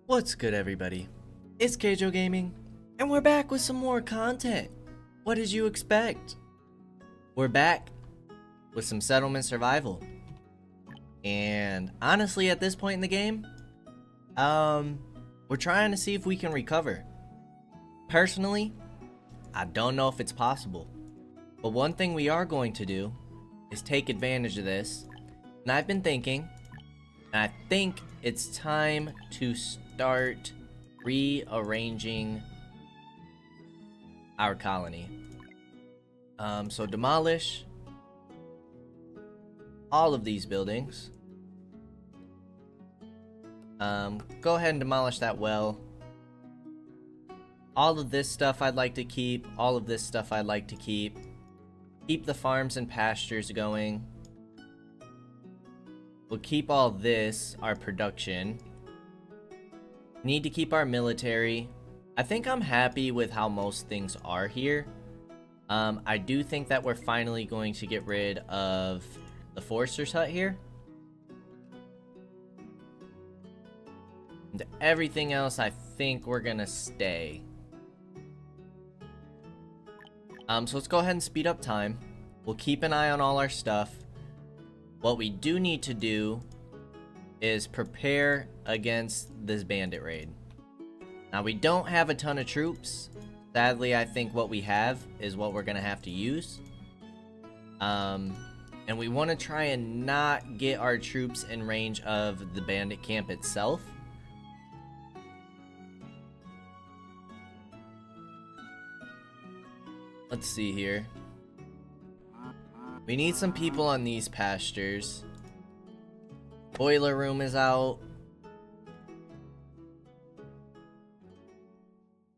What's good, everybody? It's Kaige-O Gaming, and we're back with some more content. What did you expect? We're back with some settlement survival. And honestly, at this point in the game, we're trying to see if we can recover. Personally, I don't know if it's possible. But one thing we are going to do is take advantage of this. And I've been thinking, and I think it's time to start rearranging our colony. So demolish all of these buildings. Go ahead and demolish that well. All of this stuff I'd like to keep. All of this stuff I'd like to keep. Keep the farms and pastures going. We'll keep all this, our production. Need to keep our military. I think I'm happy with how most things are here. I do think that we're finally going to get rid of the Forester's Hut here. And everything else, I think we're gonna stay. So let's go ahead and speed up time. We'll keep an eye on all our stuff. What we do need to do is prepare against this bandit raid. Now, we don't have a ton of troops. Sadly, I think what we have is what we're gonna have to use. And we want to try and not get our troops in range of the bandit camp itself. Let's see here. We need some people on these pastures. Boiler room is out.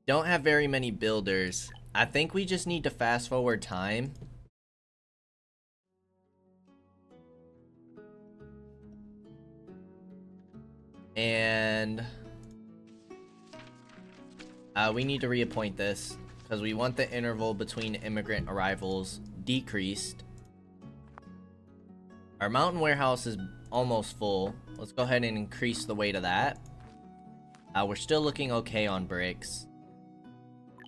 Don't have very many builders. I think we just need to fast forward time. And we need to reappoint this because we want the interval between immigrant arrivals decreased. Our mountain warehouse is almost full. Let's go ahead and increase the weight of that. We're still looking okay on bricks.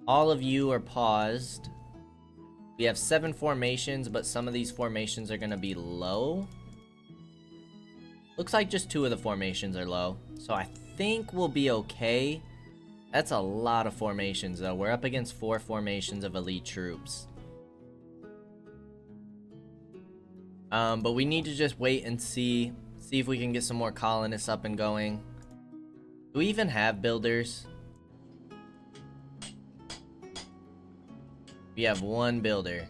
All of you are paused. We have 7 formations, but some of these formations are going to be low. Looks like just 2 of the formations are low. So I think we'll be okay. That's a lot of formations, though. We're up against 4 formations of elite troops. But we need to just wait and see if we can get some more colonists up and going. Do we even have builders? We have 1 builder.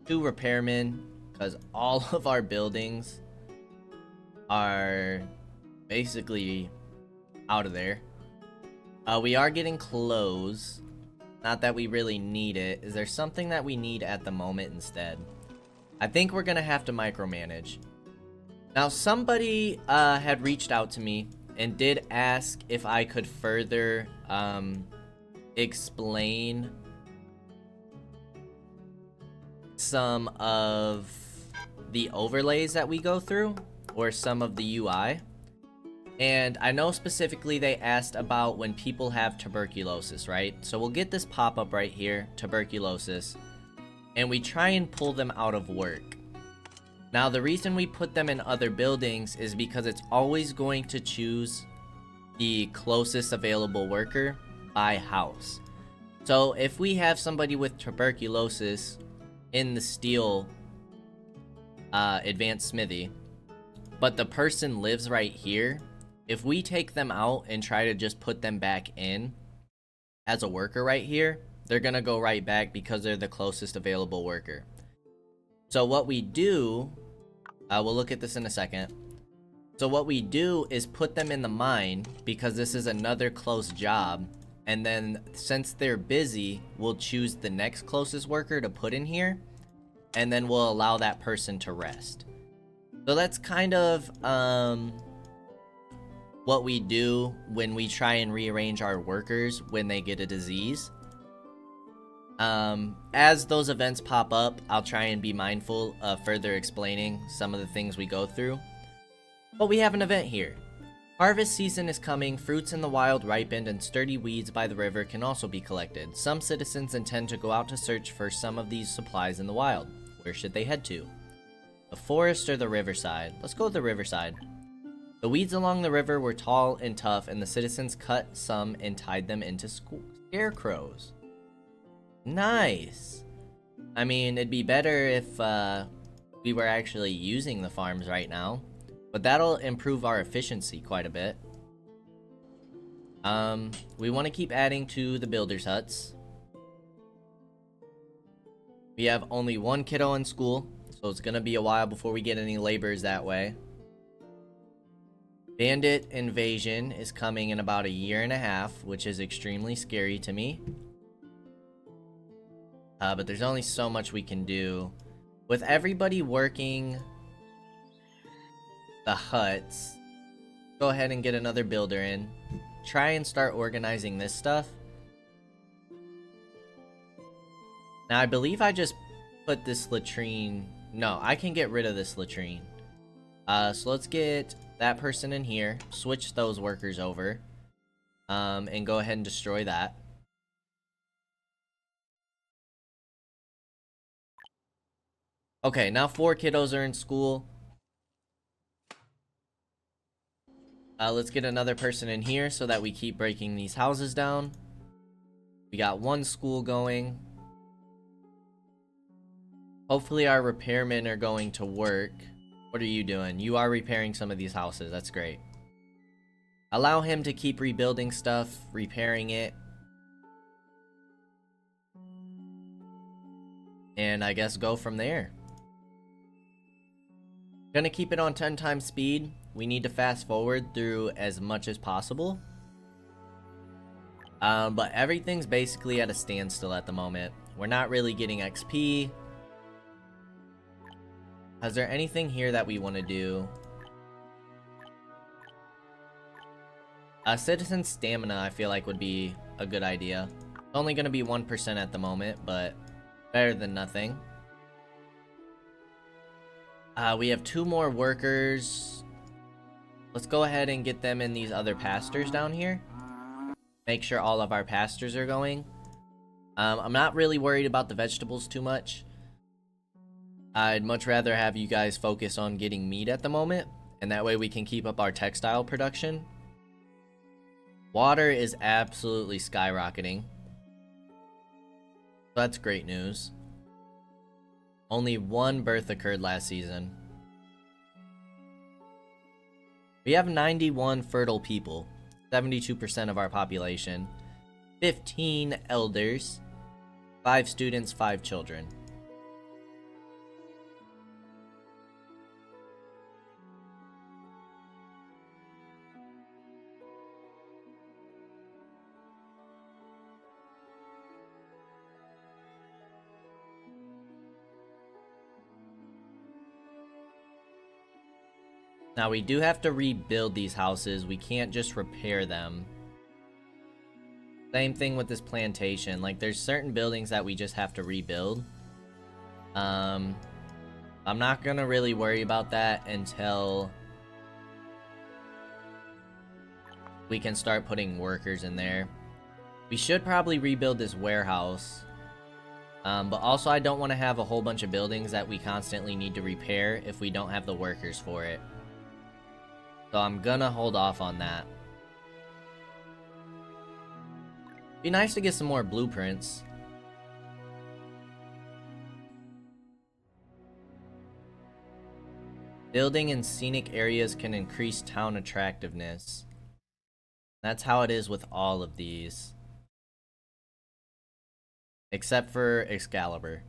2 repairmen, because all of our buildings are basically out of there. We are getting clothes. Not that we really need it. Is there something that we need at the moment instead? I think we're gonna have to micromanage. Now, somebody had reached out to me and did ask if I could further explain some of the overlays that we go through, or some of the UI. And I know specifically they asked about when people have tuberculosis, right? So we'll get this pop-up right here, tuberculosis, and we try and pull them out of work. Now, the reason we put them in other buildings is because it's always going to choose the closest available worker by house. So if we have somebody with tuberculosis in the steel advanced smithy, but the person lives right here, if we take them out and try to just put them back in as a worker right here, they're gonna go right back because they're the closest available worker. So what we do, we'll look at this in a second. So what we do is put them in the mine because this is another close job. And then since they're busy, we'll choose the next closest worker to put in here. And then we'll allow that person to rest. So that's kind of what we do when we try and rearrange our workers when they get a disease. As those events pop up, I'll try and be mindful of further explaining some of the things we go through. But we have an event here. Harvest season is coming, fruits in the wild ripened, and sturdy weeds by the river can also be collected. Some citizens intend to go out to search for some of these supplies in the wild. Where should they head to? The forest or the riverside? Let's go to the riverside. The weeds along the river were tall and tough, and the citizens cut some and tied them into scarecrows. Nice! I mean, it'd be better if we were actually using the farms right now. But that'll improve our efficiency quite a bit. We want to keep adding to the builders' huts. We have only one kiddo in school, so it's gonna be a while before we get any laborers that way. Bandit invasion is coming in about a year and a half, which is extremely scary to me. But there's only so much we can do. With everybody working the huts, go ahead and get another builder in. Try and start organizing this stuff. Now I believe I just put this latrine. No, I can get rid of this latrine. So let's get that person in here, switch those workers over, and go ahead and destroy that. Okay, now 4 kiddos are in school. Let's get another person in here so that we keep breaking these houses down. We got 1 school going. Hopefully our repairmen are going to work. What are you doing? You are repairing some of these houses. That's great. Allow him to keep rebuilding stuff, repairing it. And I guess go from there. Gonna keep it on 10 times speed. We need to fast forward through as much as possible. But everything's basically at a standstill at the moment. We're not really getting XP. Is there anything here that we want to do? Citizen stamina I feel like would be a good idea. It's only going to be 1% at the moment, but better than nothing. We have 2 more workers. Let's go ahead and get them in these other pastures down here. Make sure all of our pastures are going. I'm not really worried about the vegetables too much. I'd much rather have you guys focus on getting meat at the moment, and that way we can keep up our textile production. Water is absolutely skyrocketing. So that's great news. Only 1 birth occurred last season. We have 91 fertile people, 72% of our population, 15 elders, 5 students, 5 children. Now we do have to rebuild these houses. We can't just repair them. Same thing with this plantation. Like, there's certain buildings that we just have to rebuild. I'm not gonna really worry about that until we can start putting workers in there. We should probably rebuild this warehouse. But also I don't want to have a whole bunch of buildings that we constantly need to repair if we don't have the workers for it. So I'm gonna hold off on that. Be nice to get some more blueprints. Building in scenic areas can increase town attractiveness. That's how it is with all of these. Except for Excalibur.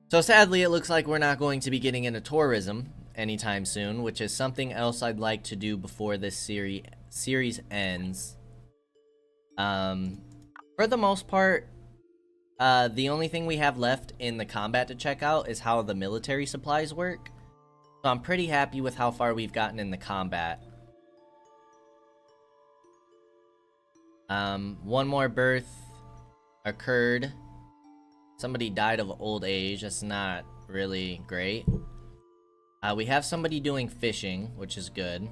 So sadly, it looks like we're not going to be getting into tourism anytime soon, which is something else I'd like to do before this series ends. For the most part, the only thing we have left in the combat to check out is how the military supplies work. So I'm pretty happy with how far we've gotten in the combat. 1 more birth occurred. Somebody died of old age. That's not really great. We have somebody doing fishing, which is good.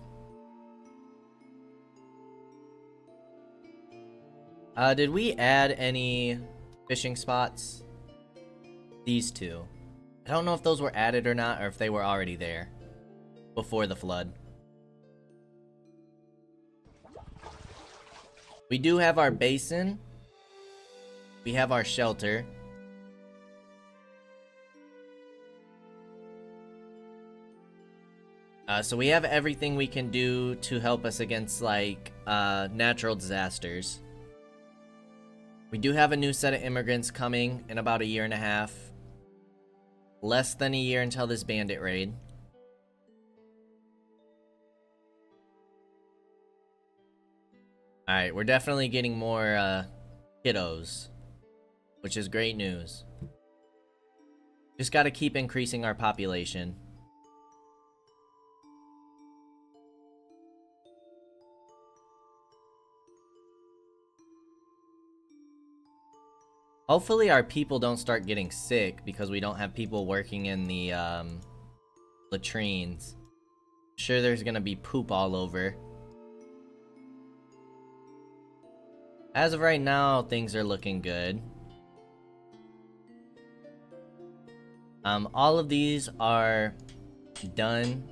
Did we add any fishing spots? These two. I don't know if those were added or not, or if they were already there before the flood. We do have our basin. We have our shelter. So we have everything we can do to help us against, like, natural disasters. We do have a new set of immigrants coming in about a year and a half. Less than a year until this bandit raid. Alright, we're definitely getting more, kiddos. Which is great news. Just gotta keep increasing our population. Hopefully our people don't start getting sick because we don't have people working in the, latrines. Sure, there's gonna be poop all over. As of right now, things are looking good. All of these are done.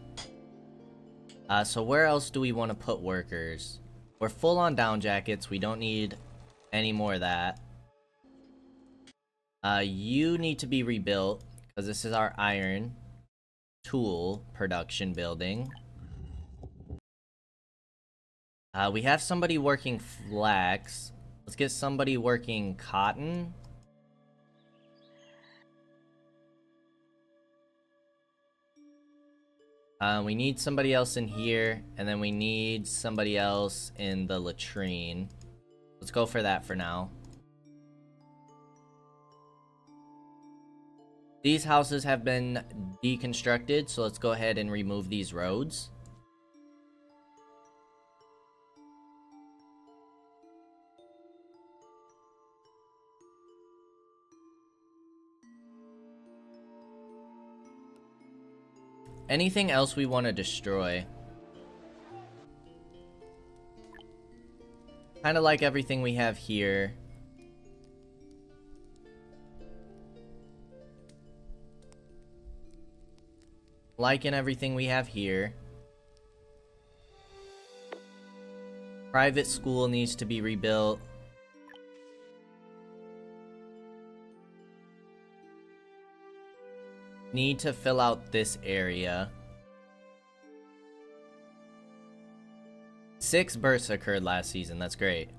So where else do we want to put workers? We're full on down jackets. We don't need any more of that. You need to be rebuilt because this is our iron tool production building. We have somebody working flax. Let's get somebody working cotton. We need somebody else in here, and then we need somebody else in the latrine. Let's go for that for now. These houses have been deconstructed, so let's go ahead and remove these roads. Anything else we want to destroy? Kind of like everything we have here. Liking everything we have here. Private school needs to be rebuilt. Need to fill out this area. 6 births occurred last season. That's great.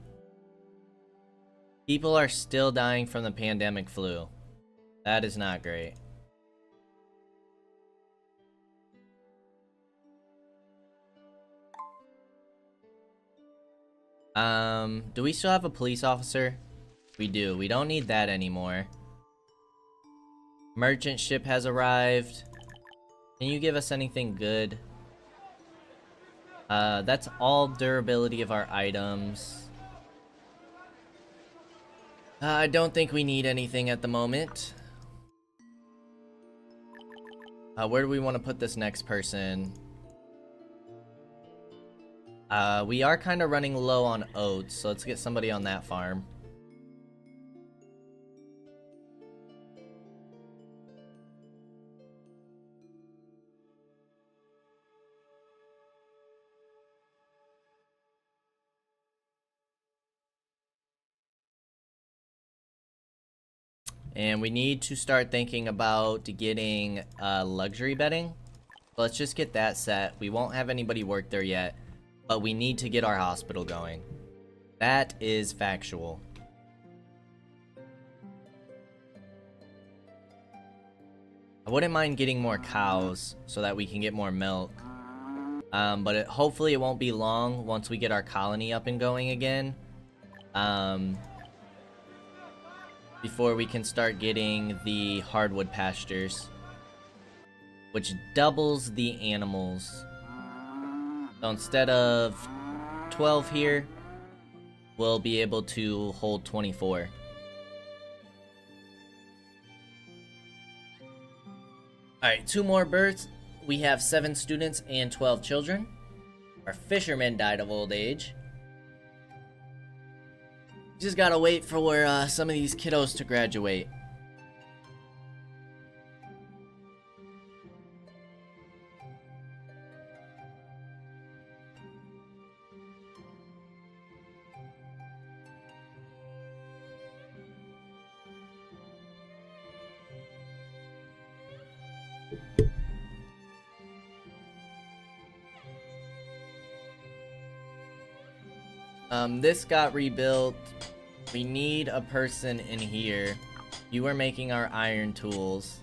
People are still dying from the pandemic flu. That is not great. Do we still have a police officer? We do. We don't need that anymore. Merchant ship has arrived. Can you give us anything good? That's all durability of our items. I don't think we need anything at the moment. Where do we want to put this next person? We are kind of running low on oats, so let's get somebody on that farm. And we need to start thinking about getting luxury bedding. Let's just get that set. We won't have anybody work there yet, but we need to get our hospital going. That is factual. I wouldn't mind getting more cows so that we can get more milk. But hopefully it won't be long once we get our colony up and going again. Before we can start getting the hardwood pastures, which doubles the animals. So instead of 12 here, we'll be able to hold 24. Alright, 2 more births. We have 7 students and 12 children. Our fisherman died of old age. Just gotta wait for some of these kiddos to graduate. This got rebuilt. We need a person in here. You are making our iron tools.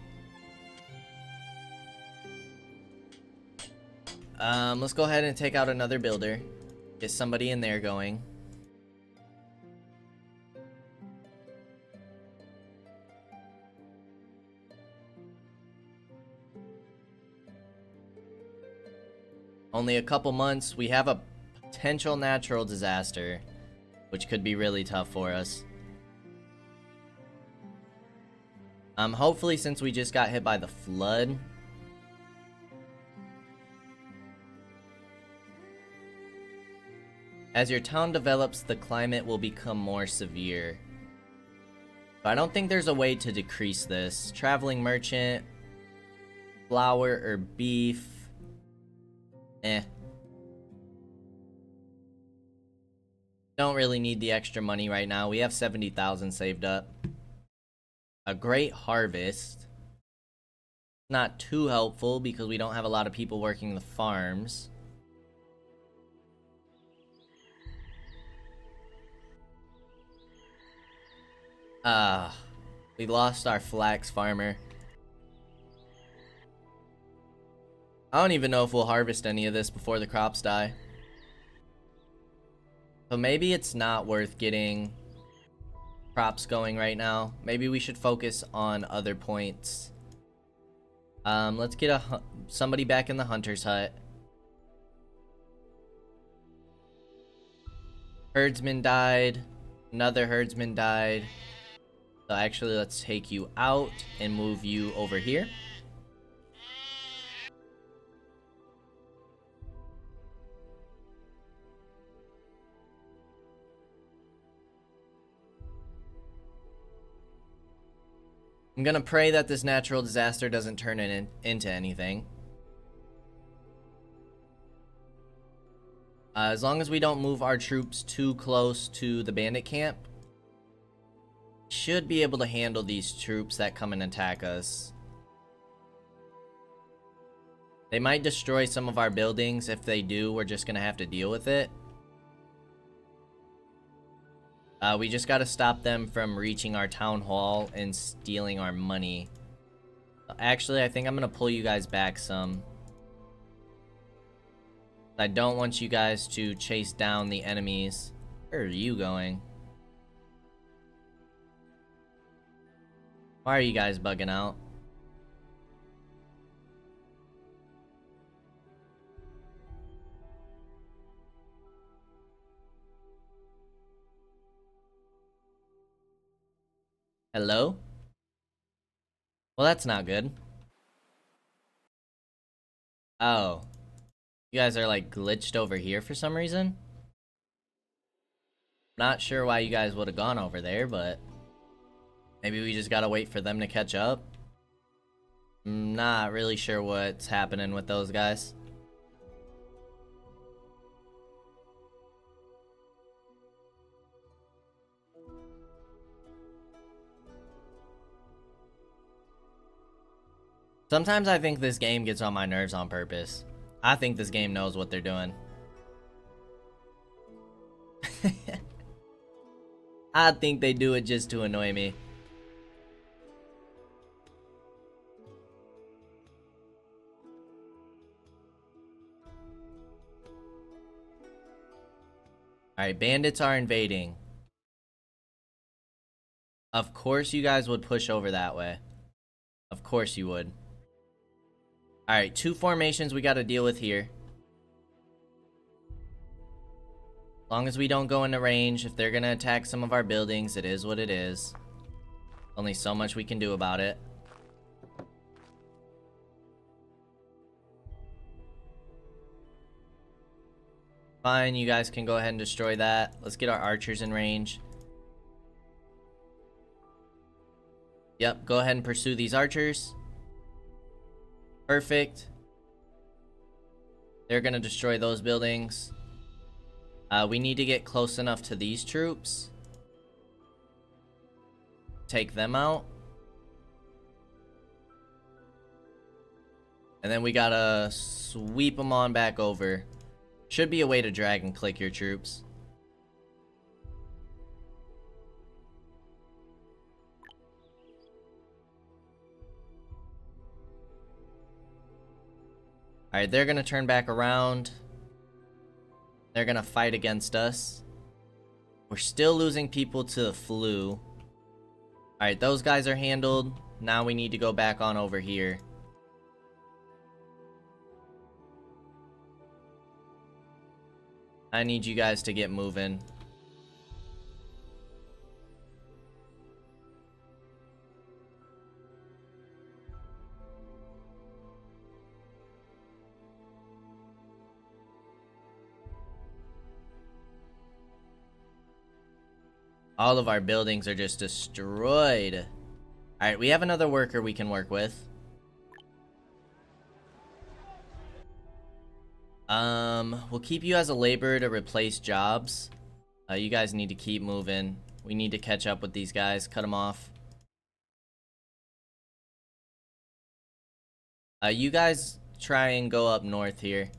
Let's go ahead and take out another builder. Get somebody in there going. Only a couple months. We have a potential natural disaster, which could be really tough for us. Hopefully, since we just got hit by the flood, as your town develops, the climate will become more severe. But I don't think there's a way to decrease this. Traveling merchant, flour or beef. Don't really need the extra money right now. We have 70,000 saved up. A great harvest. Not too helpful because we don't have a lot of people working the farms. We lost our flax farmer. I don't even know if we'll harvest any of this before the crops die. So maybe it's not worth getting crops going right now. Maybe we should focus on other points. Let's get somebody back in the hunter's hut. Herdsman died. Another herdsman died. So actually, let's take you out and move you over here. I'm gonna pray that this natural disaster doesn't turn it into anything. As long as we don't move our troops too close to the bandit camp, should be able to handle these troops that come and attack us. They might destroy some of our buildings. If they do, we're just gonna have to deal with it. We just gotta stop them from reaching our town hall and stealing our money. Actually, I think I'm gonna pull you guys back some. I don't want you guys to chase down the enemies. Where are you going? Why are you guys bugging out? Hello? Well, that's not good. Oh. You guys are like glitched over here for some reason? Not sure why you guys would have gone over there, but maybe we just gotta wait for them to catch up. I'm not really sure what's happening with those guys. Sometimes I think this game gets on my nerves on purpose. I think this game knows what they're doing. I think they do it just to annoy me. Alright, bandits are invading. Of course you guys would push over that way. Of course you would. Alright, 2 formations we gotta deal with here. As long as we don't go into range, if they're gonna attack some of our buildings, it is what it is. Only so much we can do about it. Fine, you guys can go ahead and destroy that. Let's get our archers in range. Yep, go ahead and pursue these archers. Perfect. They're gonna destroy those buildings. We need to get close enough to these troops. Take them out. And then we gotta sweep them on back over. Should be a way to drag and click your troops. Alright, they're gonna turn back around. They're gonna fight against us. We're still losing people to the flu. Alright, those guys are handled. Now we need to go back on over here. I need you guys to get moving. All of our buildings are just destroyed. Alright, we have another worker we can work with. We'll keep you as a laborer to replace jobs. You guys need to keep moving. We need to catch up with these guys. Cut them off. You guys try and go up north here.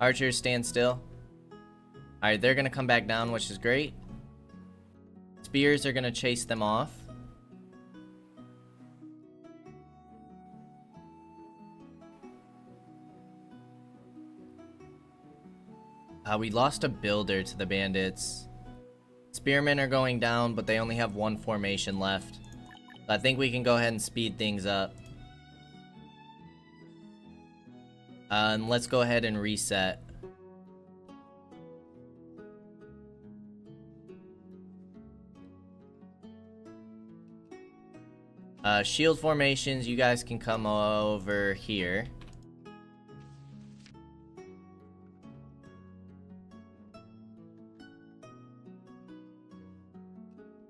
Archers, stand still. Alright, they're gonna come back down, which is great. Spears are gonna chase them off. We lost a builder to the bandits. Spearmen are going down, but they only have one formation left. So I think we can go ahead and speed things up. And let's go ahead and reset. Shield formations, you guys can come over here.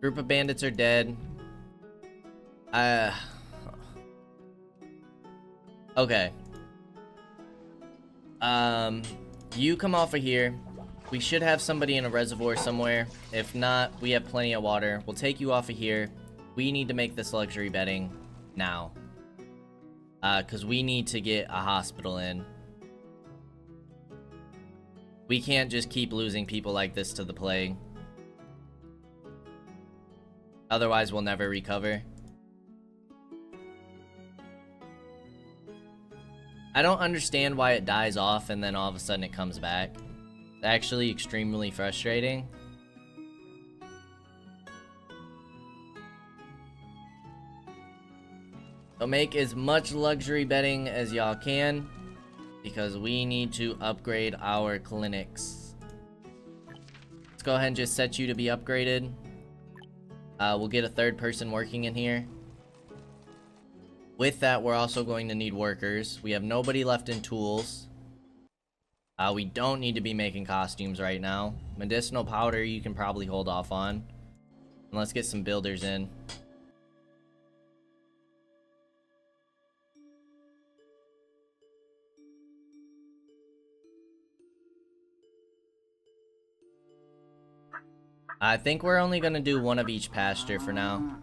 Group of bandits are dead. Okay. You come off of here. We should have somebody in a reservoir somewhere. If not, we have plenty of water. We'll take you off of here. We need to make this luxury bedding now. Because we need to get a hospital in. We can't just keep losing people like this to the plague. Otherwise, we'll never recover. I don't understand why it dies off and then all of a sudden it comes back. It's actually extremely frustrating. So make as much luxury bedding as y'all can, because we need to upgrade our clinics. Let's go ahead and just set you to be upgraded. We'll get a third person working in here. With that, we're also going to need workers. We have nobody left in tools. We don't need to be making costumes right now. Medicinal powder you can probably hold off on. And let's get some builders in. I think we're only gonna do one of each pasture for now.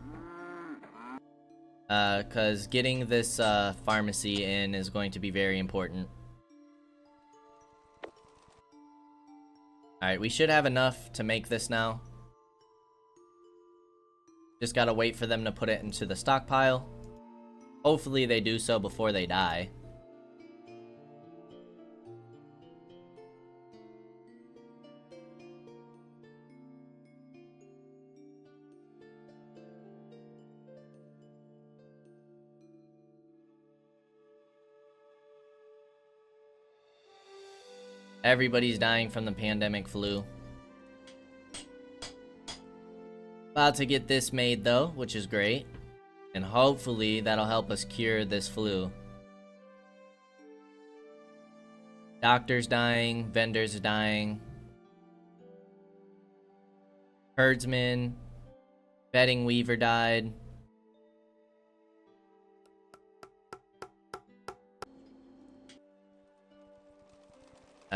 Cause getting this pharmacy in is going to be very important. Alright, we should have enough to make this now. Just gotta wait for them to put it into the stockpile. Hopefully they do so before they die. Everybody's dying from the pandemic flu. About to get this made though, which is great. And hopefully that'll help us cure this flu. Doctors dying, vendors dying. Herdsman, bedding weaver died.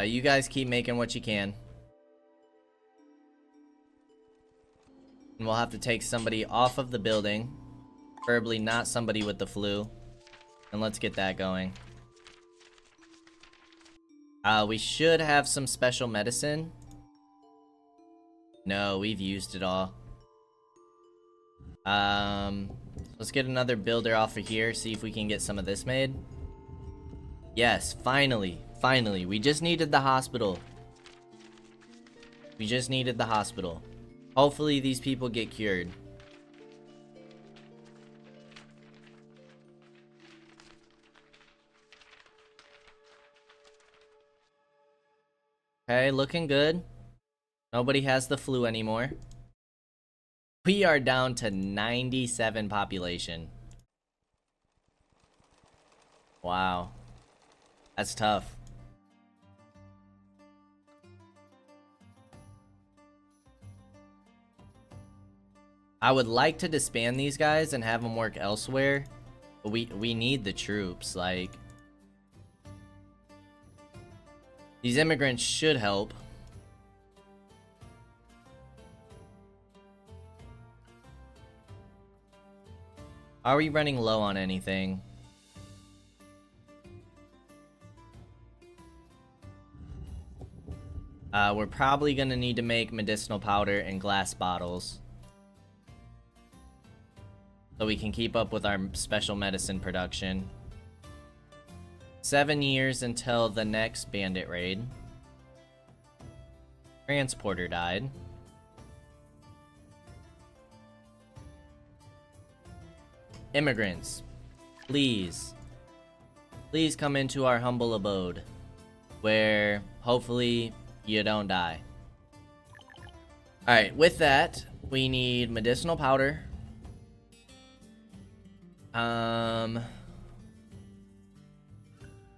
You guys keep making what you can. And we'll have to take somebody off of the building. Preferably not somebody with the flu. And let's get that going. We should have some special medicine. No, we've used it all. Let's get another builder off of here, see if we can get some of this made. Yes, finally. Finally. We just needed the hospital. We just needed the hospital. Hopefully these people get cured. Okay, looking good. Nobody has the flu anymore. We are down to 97 population. Wow. That's tough. I would like to disband these guys and have them work elsewhere. But we need the troops, like... These immigrants should help. Are we running low on anything? We're probably gonna need to make medicinal powder and glass bottles. So we can keep up with our special medicine production. 7 years until the next bandit raid. Transporter died. Immigrants, please come into our humble abode, where hopefully you don't die. Alright, with that, we need medicinal powder.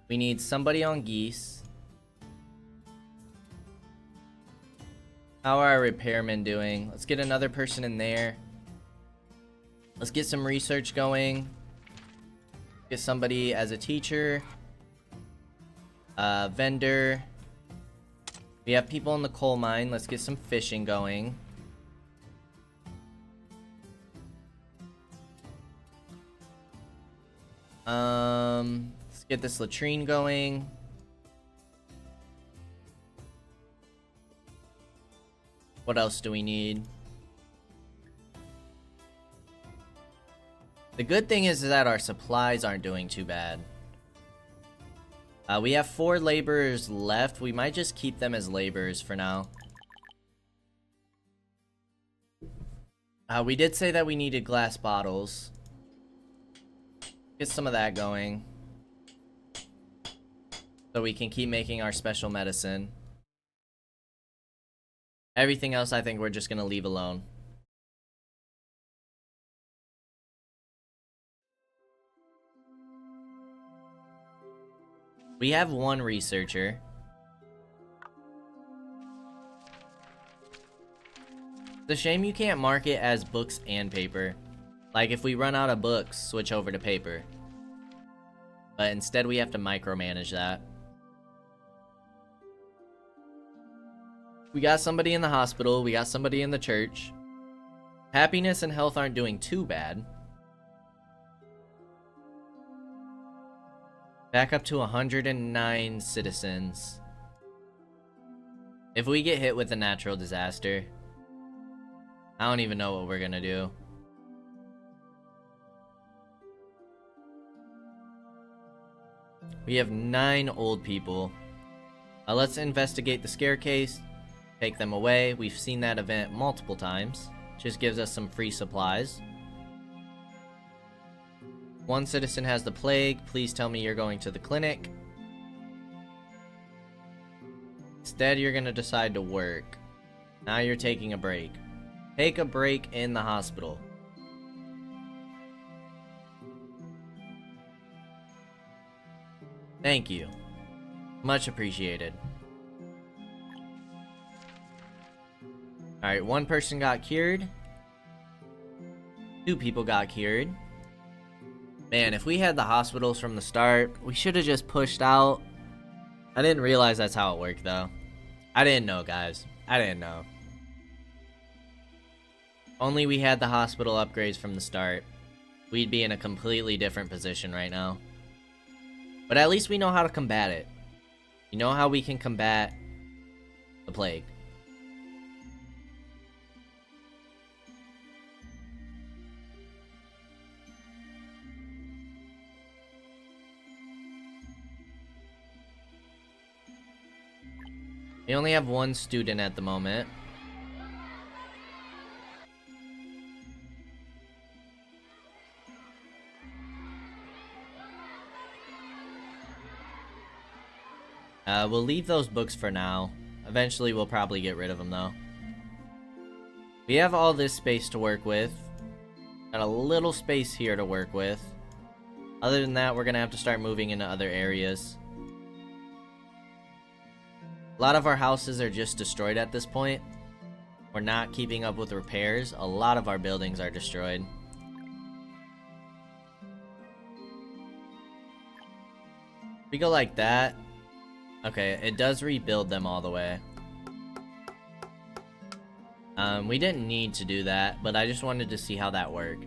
We need somebody on geese. How are our repairmen doing? Let's get another person in there. Let's get some research going. Get somebody as a teacher. Vendor. We have people in the coal mine. Let's get some fishing going. Let's get this latrine going. What else do we need? The good thing is that our supplies aren't doing too bad. We have 4 laborers left. We might just keep them as laborers for now. We did say that we needed glass bottles. Get some of that going. So we can keep making our special medicine. Everything else I think we're just gonna leave alone. We have 1 researcher. It's a shame you can't mark it as books and paper. Like if we run out of books, switch over to paper. But instead we have to micromanage that. We got somebody in the hospital, we got somebody in the church. Happiness and health aren't doing too bad. Back up to 109 citizens. If we get hit with a natural disaster, I don't even know what we're gonna do. We have 9 old people. Let's investigate the scare case. Take them away. We've seen that event multiple times. Just gives us some free supplies. 1 citizen has the plague. Please tell me you're going to the clinic. Instead, you're gonna decide to work. Now you're taking a break. Take a break in the hospital. Thank you. Much appreciated. Alright, one person got cured. 2 people got cured. Man, if we had the hospitals from the start, we should have just pushed out. I didn't realize that's how it worked, though. I didn't know, guys. I didn't know. Only we had the hospital upgrades from the start, we'd be in a completely different position right now. But at least we know how to combat it. You know how we can combat the plague. We only have 1 student at the moment. We'll leave those books for now. Eventually we'll probably get rid of them though. We have all this space to work with. Got a little space here to work with. Other than that, we're gonna have to start moving into other areas. A lot of our houses are just destroyed at this point. We're not keeping up with repairs. A lot of our buildings are destroyed. We go like that. Okay, it does rebuild them all the way. We didn't need to do that, but I just wanted to see how that worked.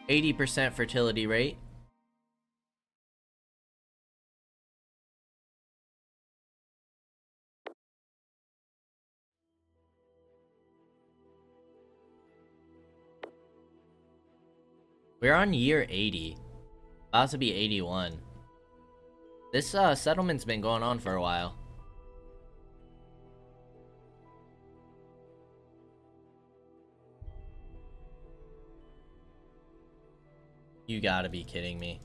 %80 fertility rate. We're on year 80. About to be 81. This settlement's been going on for a while. You gotta be kidding me.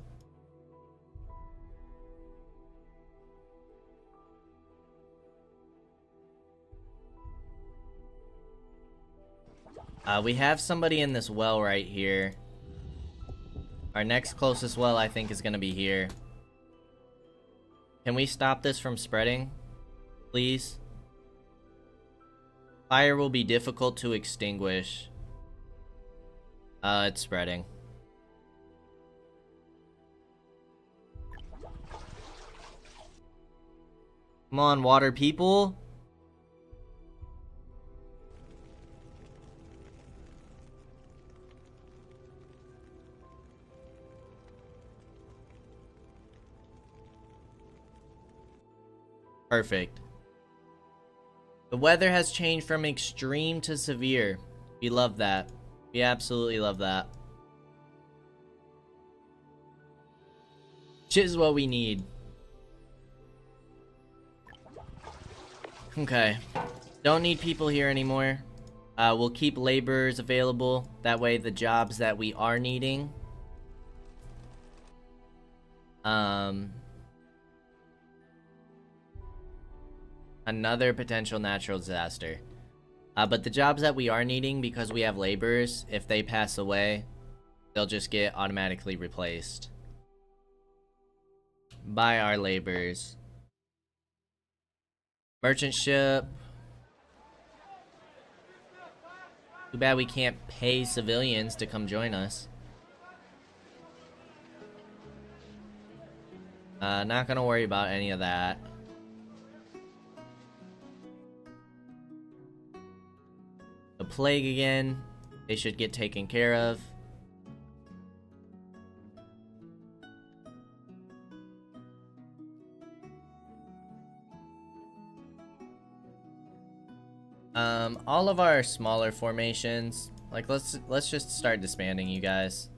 We have somebody in this well right here. Our next closest well, I think, is gonna be here. Can we stop this from spreading? Please? Fire will be difficult to extinguish. It's spreading. Come on, water people. Perfect. The weather has changed from extreme to severe. We love that. We absolutely love that. Which is what we need. Okay. Don't need people here anymore. We'll keep laborers available. That way the jobs that we are needing. Another potential natural disaster. But the jobs that we are needing, because we have laborers, if they pass away, they'll just get automatically replaced by our laborers. Merchant ship. Too bad we can't pay civilians to come join us. Not gonna worry about any of that. The plague again. They should get taken care of. All of our smaller formations, like let's just start disbanding you guys.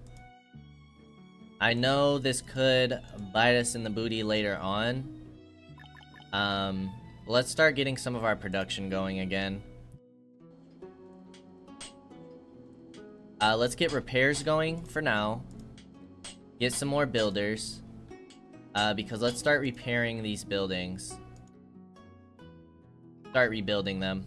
I know this could bite us in the booty later on. Let's start getting some of our production going again. Let's get repairs going for now. Get some more builders. Because let's start repairing these buildings. Start rebuilding them.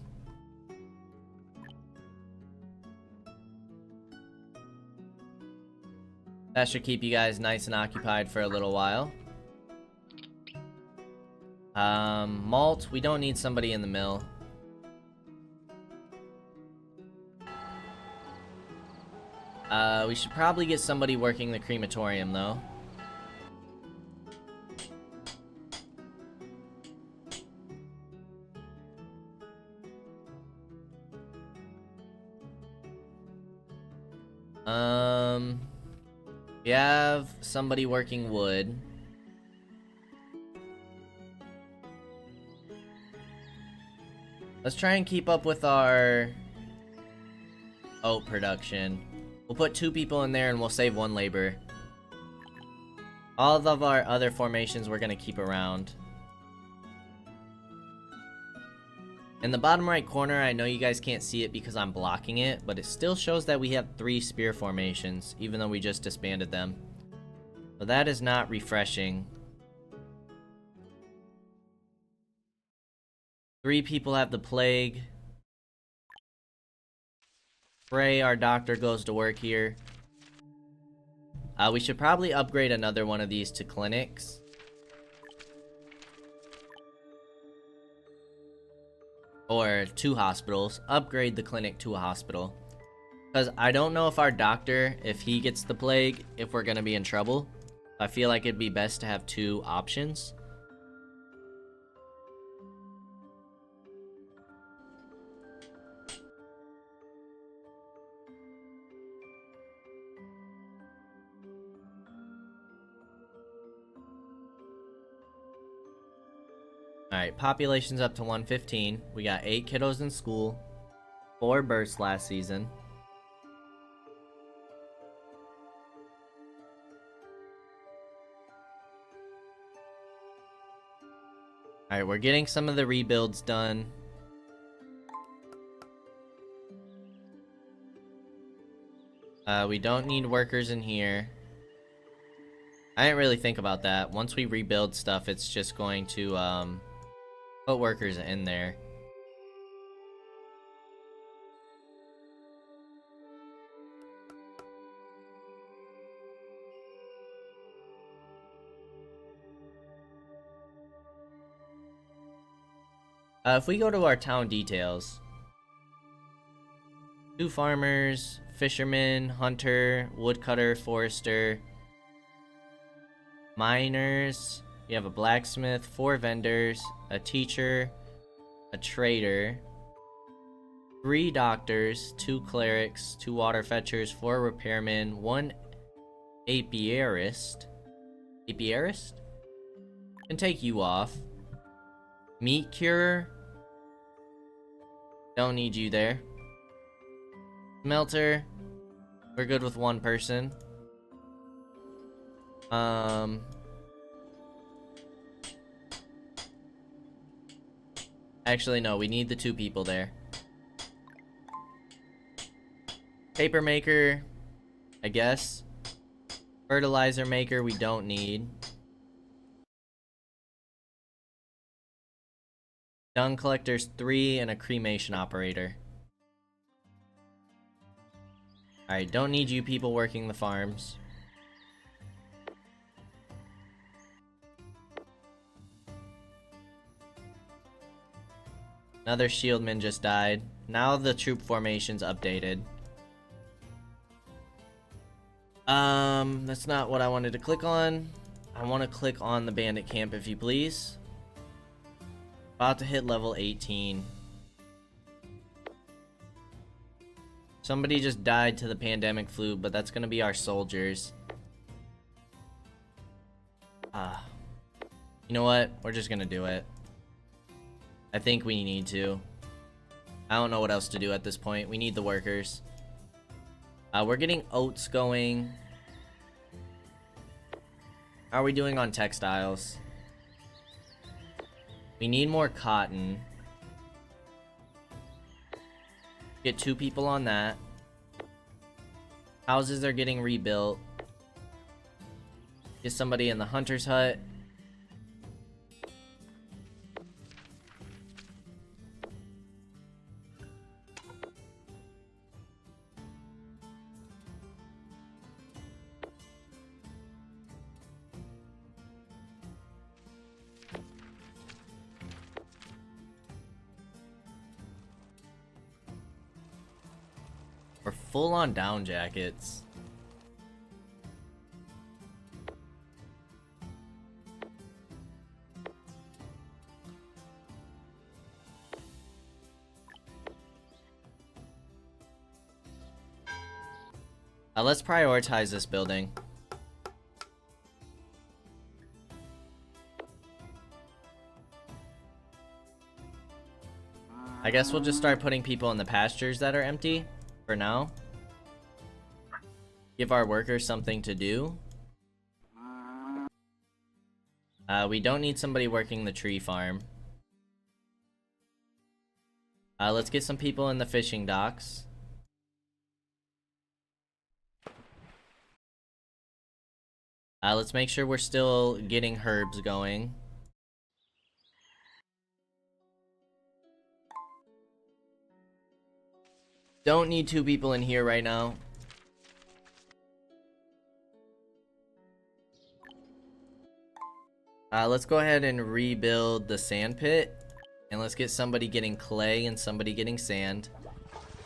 That should keep you guys nice and occupied for a little while. Malt, we don't need somebody in the mill. We should probably get somebody working the crematorium, though. We have somebody working wood. Let's try and keep up with our oat production. We'll put 2 people in there and we'll save 1 labor. All of our other formations we're gonna keep around. In the bottom right corner, I know you guys can't see it because I'm blocking it, but it still shows that we have 3 spear formations, even though we just disbanded them. So that is not refreshing. 3 people have the plague. Frey, our doctor, goes to work here. We should probably upgrade another one of these to clinics. Or 2 hospitals. Upgrade the clinic to a hospital. Because I don't know if our doctor, if he gets the plague, if we're going to be in trouble. I feel like it'd be best to have 2 options. Alright, population's up to 115. We got 8 kiddos in school. 4 births last season. Alright, we're getting some of the rebuilds done. We don't need workers in here. I didn't really think about that. Once we rebuild stuff, it's just going to, put workers in there. If we go to our town details, 2 farmers, fisherman, hunter, woodcutter, forester, miners. We have a blacksmith, 4 vendors, a teacher, a trader, 3 doctors, 2 clerics, 2 water fetchers, 4 repairmen, 1 apiarist. Apiarist? Can take you off. Meat curer. Don't need you there. Smelter. We're good with 1 person. Actually, no, we need the 2 people there. Paper maker, I guess. Fertilizer maker, we don't need. Dung collectors 3 and a cremation operator. Alright, don't need you people working the farms. Another shieldman just died. Now the troop formation's updated. That's not what I wanted to click on. I want to click on the bandit camp, if you please. About to hit level 18. Somebody just died to the pandemic flu, but that's gonna be our soldiers. You know what? We're just gonna do it. I think we need to. I don't know what else to do at this point. We need the workers. We're getting oats going. How are we doing on textiles? We need more cotton. Get 2 people on that. Houses are getting rebuilt. Get somebody in the hunter's hut. We're full on down jackets. Let's prioritize this building. I guess we'll just start putting people in the pastures that are empty for now. Give our workers something to do. We don't need somebody working the tree farm. Let's get some people in the fishing docks. Let's make sure we're still getting herbs going. Don't need 2 people in here right now. Let's go ahead and rebuild the sand pit. And let's get somebody getting clay and somebody getting sand.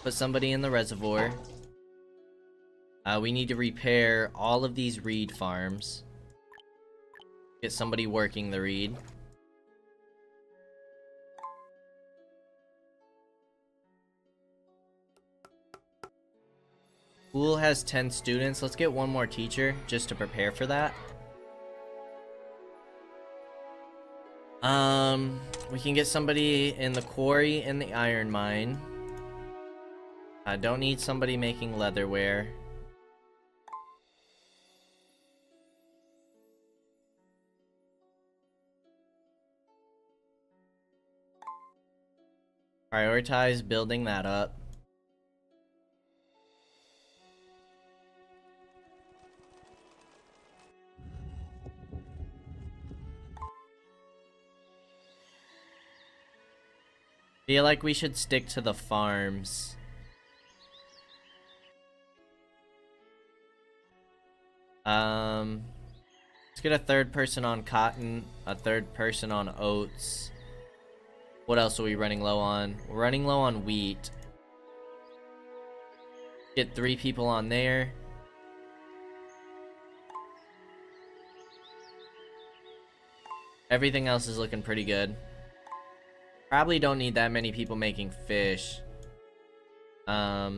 Put somebody in the reservoir. We need to repair all of these reed farms. Get somebody working the reed. School has 10 students. Let's get one more teacher just to prepare for that. We can get somebody in the quarry and the iron mine. I don't need somebody making leatherware. Prioritize building that up. Feel like we should stick to the farms. Let's get a 3rd person on cotton, a 3rd person on oats. What else are we running low on? We're running low on wheat. Get 3 people on there. Everything else is looking pretty good. Probably don't need that many people making fish. But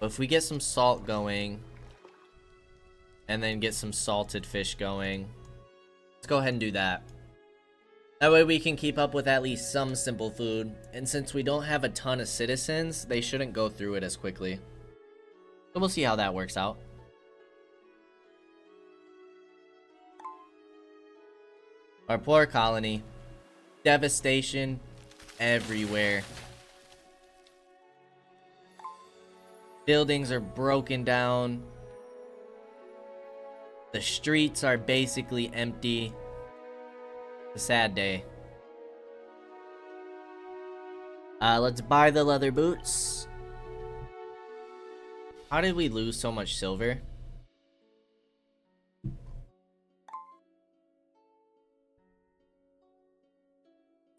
if we get some salt going, and then get some salted fish going, let's go ahead and do that. That way we can keep up with at least some simple food, and since we don't have a ton of citizens, they shouldn't go through it as quickly. So we'll see how that works out. Our poor colony. Devastation everywhere. Buildings are broken down. The streets are basically empty. It's a sad day. Let's buy the leather boots. How did we lose so much silver?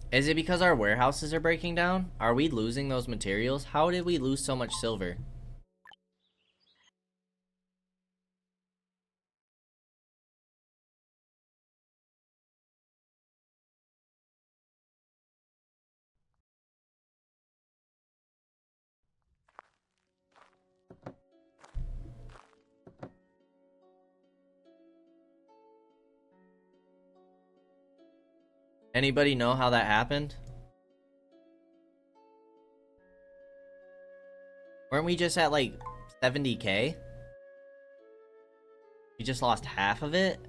Is it because our warehouses are breaking down? Are we losing those materials? How did we lose so much silver? Anybody know how that happened? Weren't we just at like 70k? We just lost half of it?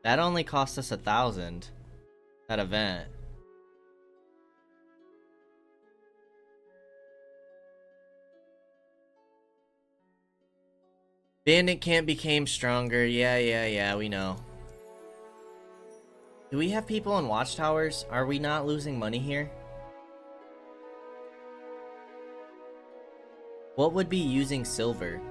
That only cost us 1,000. That event. Bandit camp became stronger. Yeah, we know. Do we have people in watchtowers? Are we not losing money here? What would be using silver?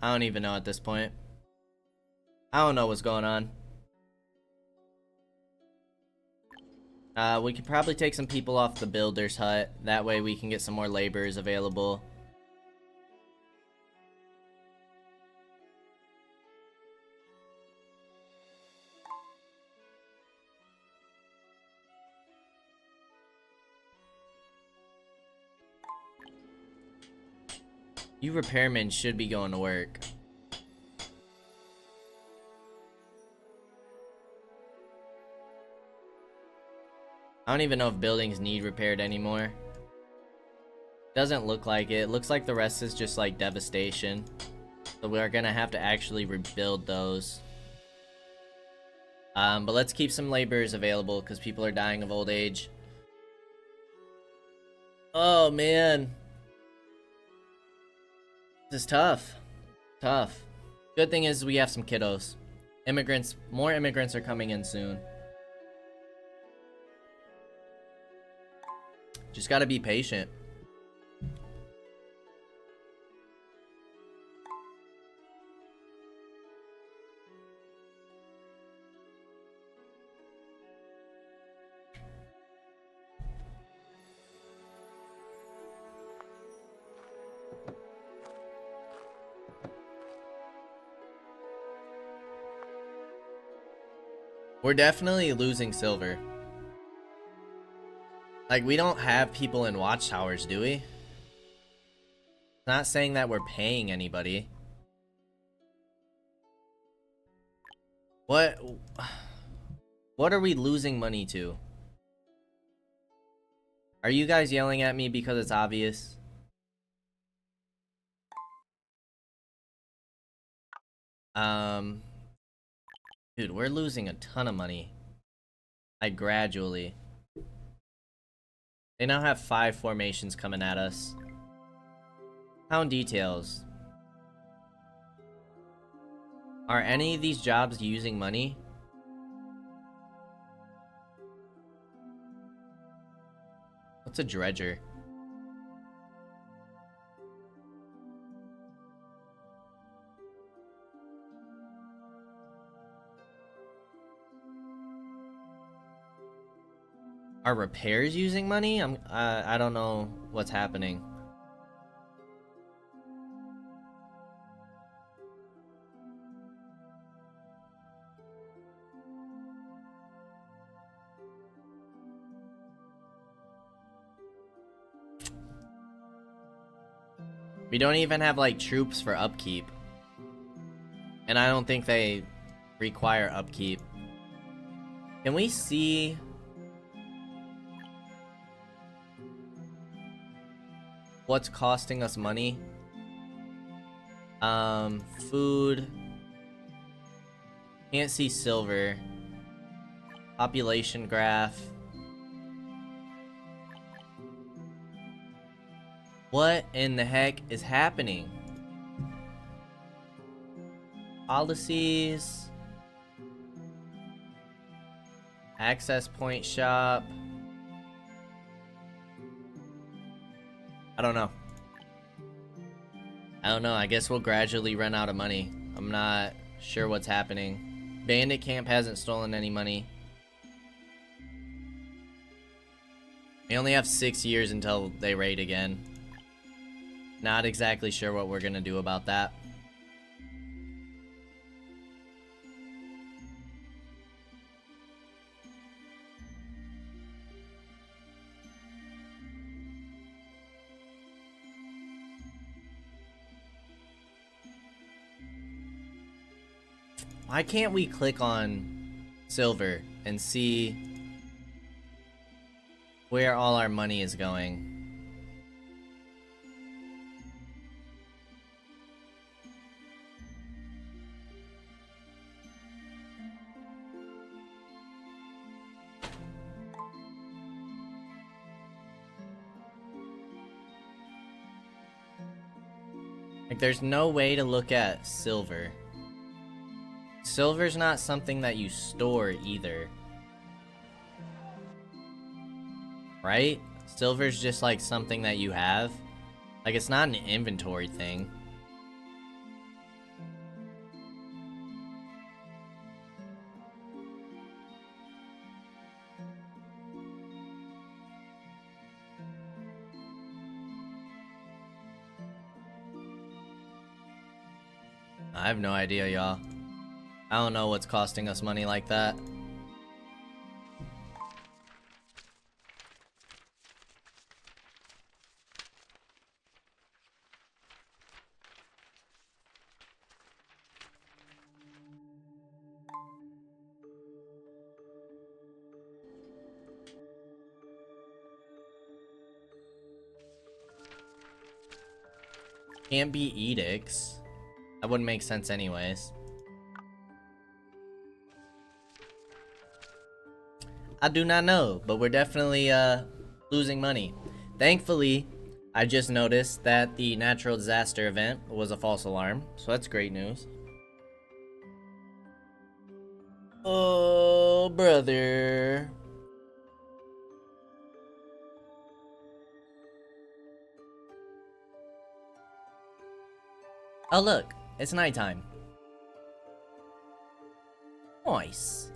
I don't even know at this point. I don't know what's going on. We could probably take some people off the builder's hut. That way we can get some more laborers available. You repairmen should be going to work. I don't even know if buildings need repaired anymore. Doesn't look like it. Looks like the rest is just like devastation. So we're gonna have to actually rebuild those. But let's keep some laborers available because people are dying of old age. Oh man. This is tough. Tough. Good thing is we have some kiddos. Immigrants, more immigrants are coming in soon. Just gotta be patient. We're definitely losing silver. Like, we don't have people in watchtowers, do we? Not saying that we're paying anybody. What are we losing money to? Are you guys yelling at me because it's obvious? Dude, we're losing a ton of money. Like, gradually. They now have 5 formations coming at us. Town details. Are any of these jobs using money? What's a dredger? Are repairs using money? I don't know what's happening. We don't even have like troops for upkeep. And I don't think they require upkeep. Can we see what's costing us money? Food. Can't see silver. Population graph. What in the heck is happening? Policies. Access point shop. I don't know. I guess we'll gradually run out of money. I'm not sure what's happening. Bandit camp hasn't stolen any money. We only have 6 years until they raid again. Not exactly sure what we're gonna do about that. Why can't we click on silver and see where all our money is going? Like, there's no way to look at silver. Silver's not something that you store either. Right? Silver's just like something that you have. Like, it's not an inventory thing. I have no idea, y'all. I don't know what's costing us money like that. Can't be edicts. That wouldn't make sense anyways. I do not know, but we're definitely losing money. Thankfully, I just noticed that the natural disaster event was a false alarm, so that's great news. Oh, brother. Oh, look, it's nighttime. Nice.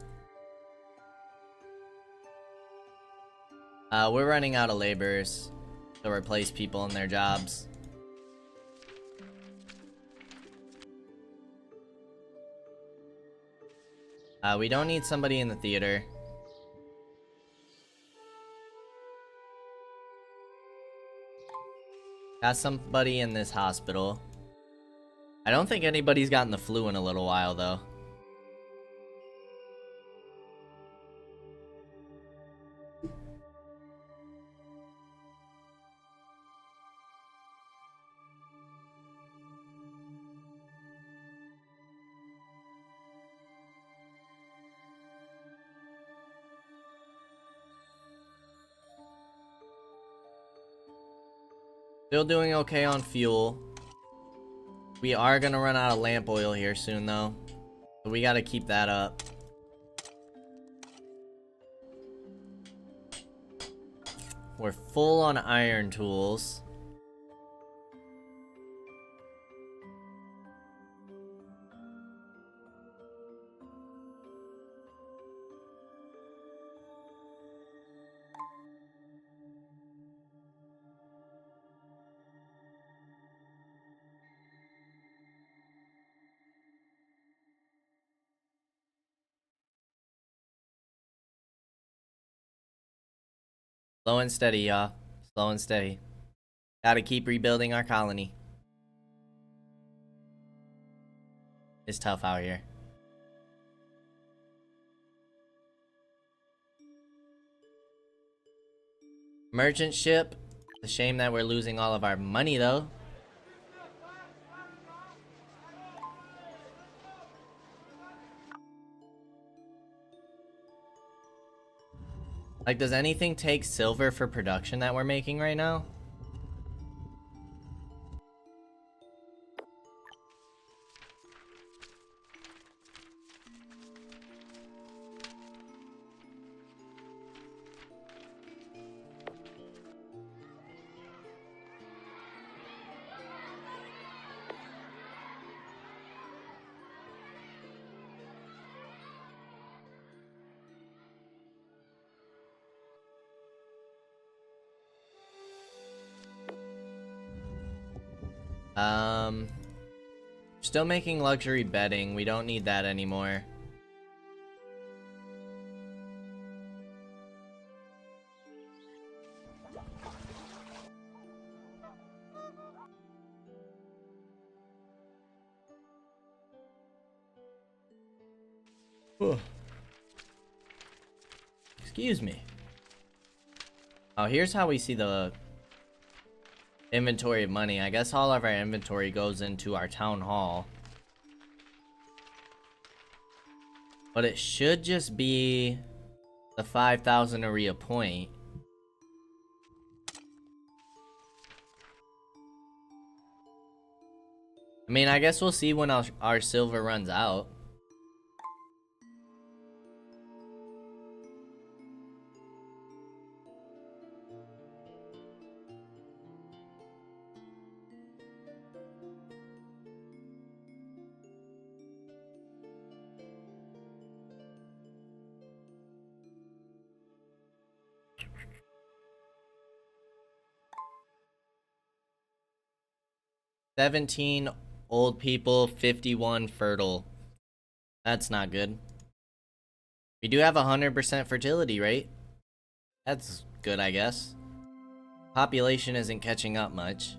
We're running out of laborers to replace people in their jobs. We don't need somebody in the theater. Got somebody in this hospital. I don't think anybody's gotten the flu in a little while, though. Still doing okay on fuel. We are gonna run out of lamp oil here soon, though. So we gotta keep that up. We're full on iron tools. Slow and steady, y'all. Slow and steady. Gotta keep rebuilding our colony. It's tough out here. Merchant ship. It's a shame that we're losing all of our money, though. Like, does anything take silver for production that we're making right now? Still making luxury bedding. We don't need that anymore. Excuse me. Oh, here's how we see the inventory of money. I guess all of our inventory goes into our town hall. But it should just be the 5,000 to reappoint. I mean, I guess we'll see when our silver runs out. "17 old people, 51 fertile." That's not good. We do have 100% fertility rate. That's good, I guess. Population isn't catching up much.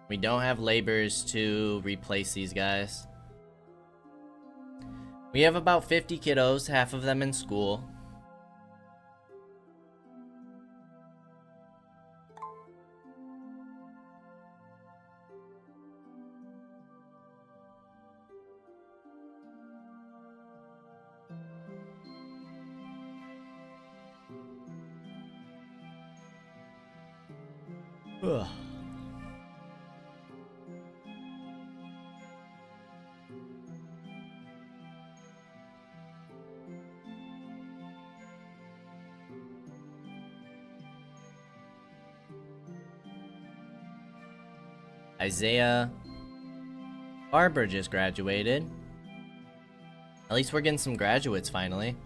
We don't have laborers to replace these guys. We have about 50 kiddos, half of them in school. Ugh. Isaiah Barber just graduated. At least we're getting some graduates finally.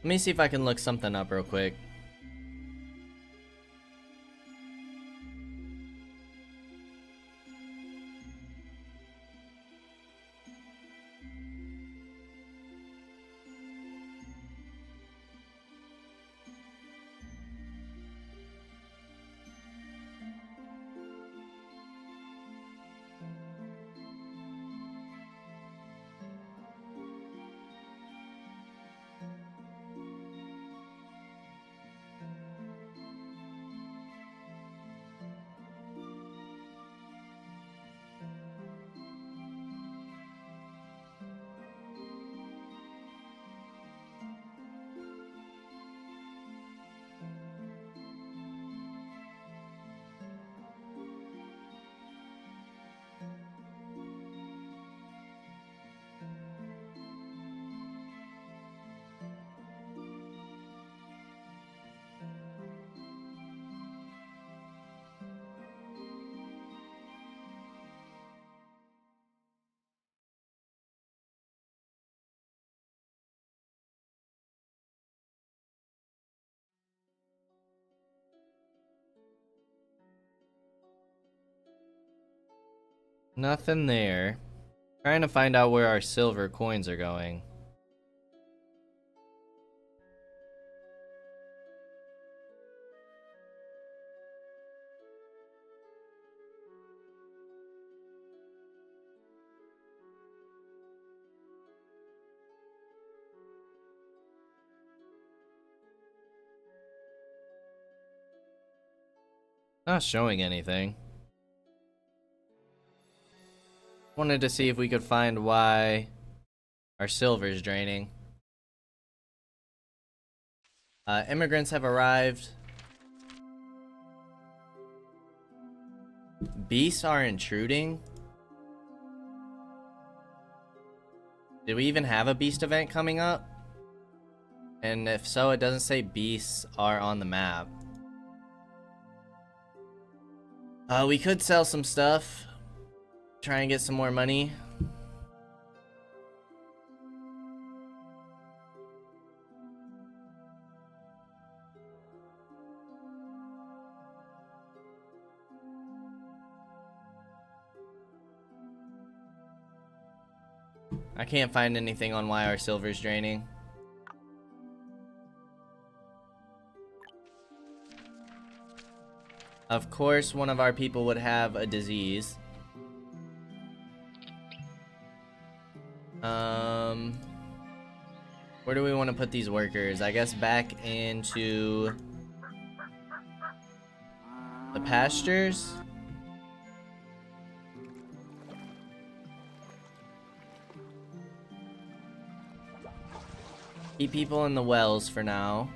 Let me see if I can look something up real quick. Nothing there. Trying to find out where our silver coins are going. Not showing anything. Wanted to see if we could find why our silver is draining. Immigrants have arrived. Beasts are intruding. Did we even have a beast event coming up? And if so, it doesn't say beasts are on the map. We could sell some stuff. Try and get some more money. I can't find anything on why our silver's draining. Of course, one of our people would have a disease. Where do we want to put these workers? I guess back into the pastures? Keep people in the wells for now.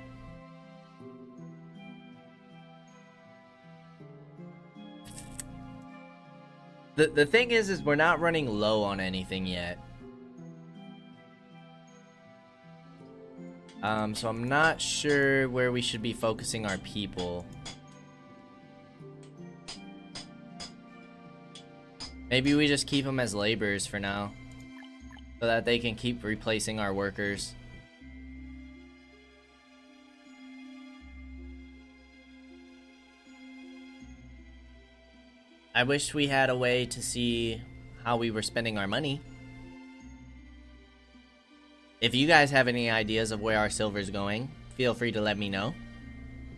The thing is we're not running low on anything yet. So I'm not sure where we should be focusing our people. Maybe we just keep them as laborers for now, so that they can keep replacing our workers. I wish we had a way to see how we were spending our money. If you guys have any ideas of where our silver's going, feel free to let me know.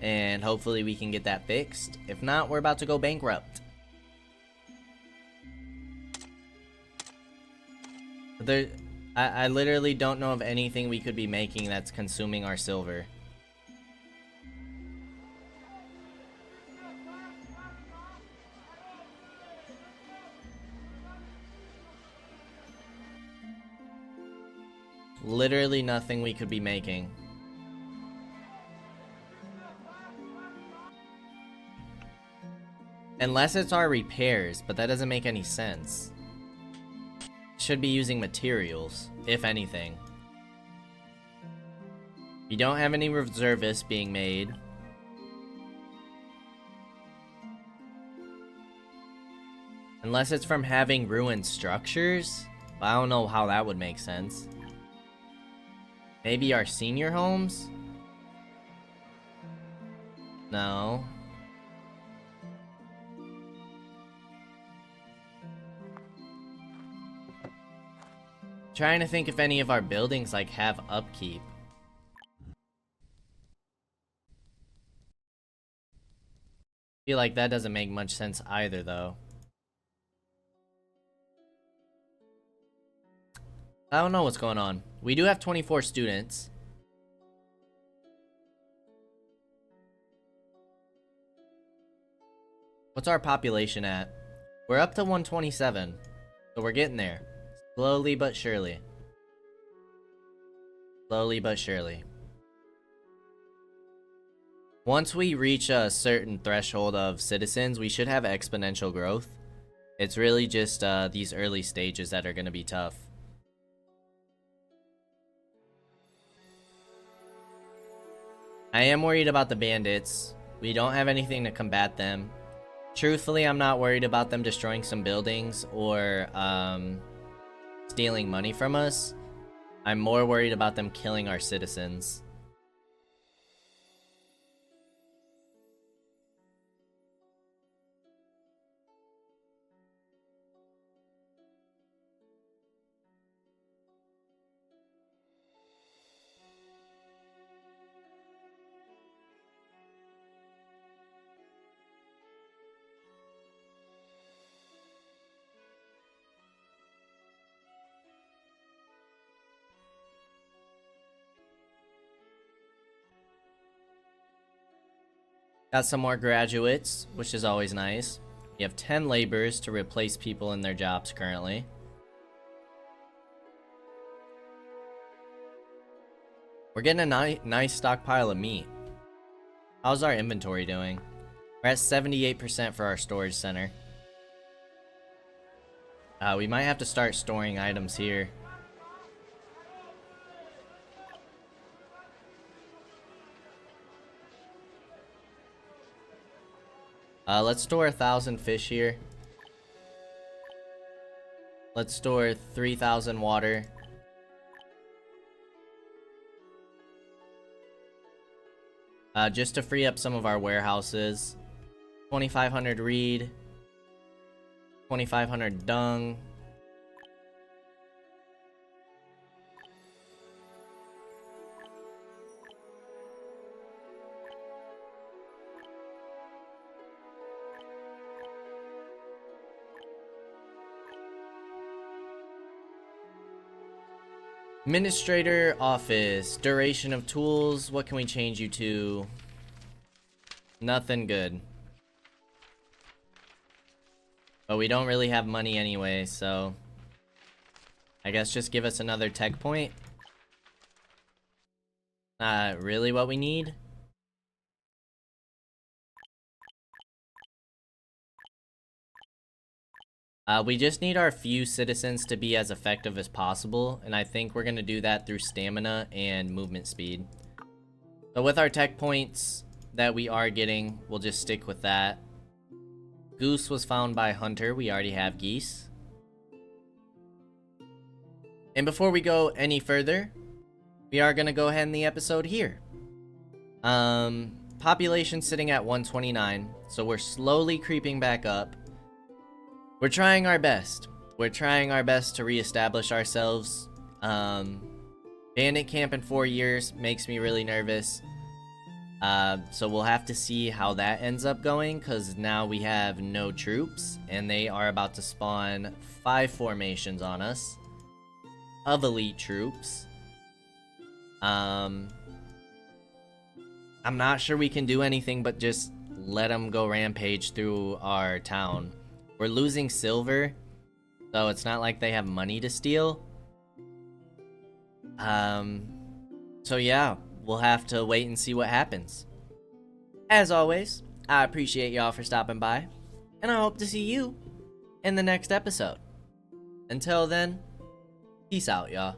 And hopefully we can get that fixed. If not, we're about to go bankrupt. I literally don't know of anything we could be making that's consuming our silver. Literally nothing we could be making. Unless it's our repairs, but that doesn't make any sense. Should be using materials, if anything. We don't have any reservists being made. Unless it's from having ruined structures. But I don't know how that would make sense. Maybe our senior homes? No. Trying to think if any of our buildings like have upkeep. Feel like that doesn't make much sense either though. I don't know what's going on. We do have 24 students. What's our population at? We're up to 127. So we're getting there. Slowly but surely. Slowly but surely. Once we reach a certain threshold of citizens, we should have exponential growth. It's really just these early stages that are going to be tough. I am worried about the bandits. We don't have anything to combat them. Truthfully, I'm not worried about them destroying some buildings or stealing money from us. I'm more worried about them killing our citizens. Got some more graduates, which is always nice. We have 10 laborers to replace people in their jobs currently. We're getting a nice stockpile of meat. How's our inventory doing? We're at 78% for our storage center. We might have to start storing items here. Let's store 1,000 fish here. Let's store 3,000 water. Just to free up some of our warehouses. 2,500 reed. 2,500 dung. Administrator office. Duration of tools. What can we change you to? Nothing good. But we don't really have money anyway, so I guess just give us another tech point. Not really what we need. We just need our few citizens to be as effective as possible, and I think we're gonna do that through stamina and movement speed. So with our tech points that we are getting, we'll just stick with that. Goose was found by Hunter. We already have geese. And before we go any further, we are gonna go ahead and end the episode here. Population sitting at 129, so we're slowly creeping back up. We're trying our best. We're trying our best to reestablish ourselves. Bandit camp in 4 years makes me really nervous. So we'll have to see how that ends up going, because now we have no troops, and they are about to spawn 5 formations on us of elite troops. I'm not sure we can do anything but just let them go rampage through our town. We're losing silver, so it's not like they have money to steal. So yeah, we'll have to wait and see what happens. As always, I appreciate y'all for stopping by, and I hope to see you in the next episode. Until then, peace out, y'all.